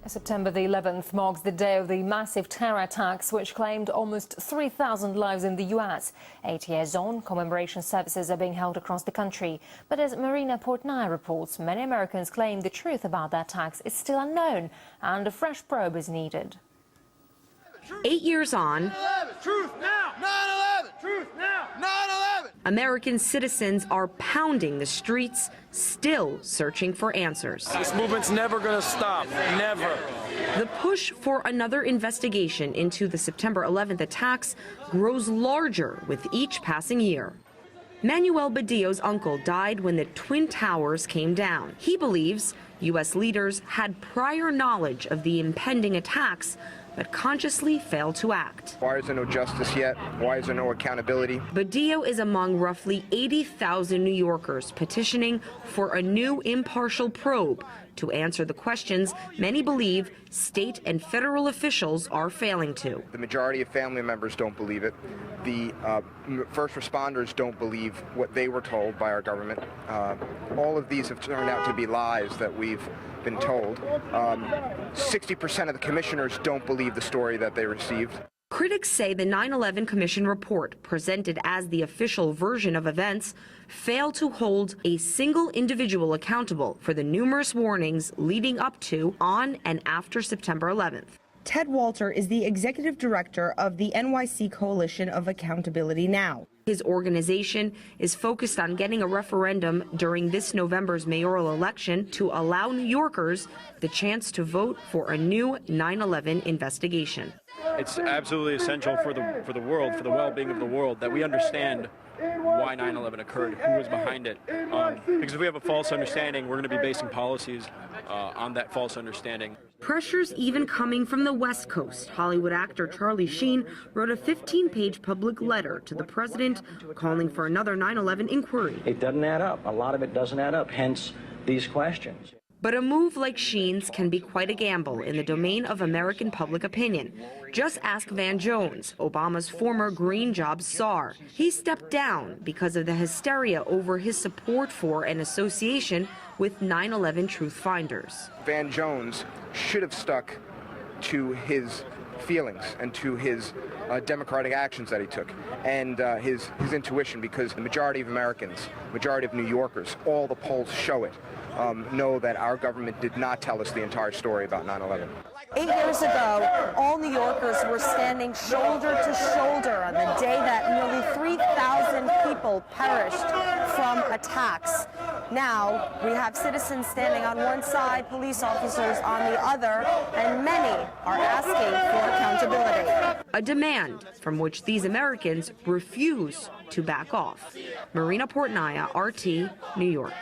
September the 11th marks the day of the massive terror attacks which claimed almost 3,000 lives in the U.S. 8 years on, commemoration services are being held across the country. But as Marina Portnaya reports, many Americans claim the truth about the attacks is still unknown and a fresh probe is needed. 8 years on, 9/11, truth now! 9/11, truth now! 9/11! American citizens are pounding the streets, still searching for answers. This movement's never going to stop, never. The push for another investigation into the September 11th attacks grows larger with each passing year. Manuel Badillo's uncle died when the Twin Towers came down. He believes U.S. leaders had prior knowledge of the impending attacks, but consciously failed to act. Why is there no justice yet? Why is there no accountability? Badillo is among roughly 80,000 New Yorkers petitioning for a new impartial probe to answer the questions many believe state and federal officials are failing to. The majority of family members don't believe it. The first responders don't believe what they were told by our government. All of these have turned out to be lies that we've been told. 60% of the commissioners don't believe the story that they received. Critics say the 9/11 Commission report, presented as the official version of events, failed to hold a single individual accountable for the numerous warnings leading up to, on, and after September 11th. Ted Walter is the executive director of the NYC Coalition of Accountability Now. His organization is focused on getting a referendum during this November's mayoral election to allow New Yorkers the chance to vote for a new 9/11 investigation. It's absolutely essential for the world, for the well-being of the world, that we understand why 9/11 occurred, who was behind it. Because if we have a false understanding, we're going to be basing policies on that false understanding. Pressures even coming from the West Coast. Hollywood actor Charlie Sheen wrote a 15-page public letter to the president calling for another 9/11 inquiry. It doesn't add up. A lot of it doesn't add up, hence these questions. But a move like Sheen's can be quite a gamble in the domain of American public opinion. Just ask Van Jones, Obama's former green jobs czar. He stepped down because of the hysteria over his support for an association with 9/11 truth finders. Van Jones should have stuck to his feelings and to his democratic actions that he took and his intuition, because the majority of Americans, majority of New Yorkers, all the polls show it, know that our government did not tell us the entire story about 9/11. 8 years ago, all New Yorkers were standing shoulder to shoulder on the day that nearly 3,000 people perished from attacks. Now, we have citizens standing on one side, police officers on the other, and many are asking for accountability. A demand from which these Americans refuse to back off. Marina Portnaya, RT, New York.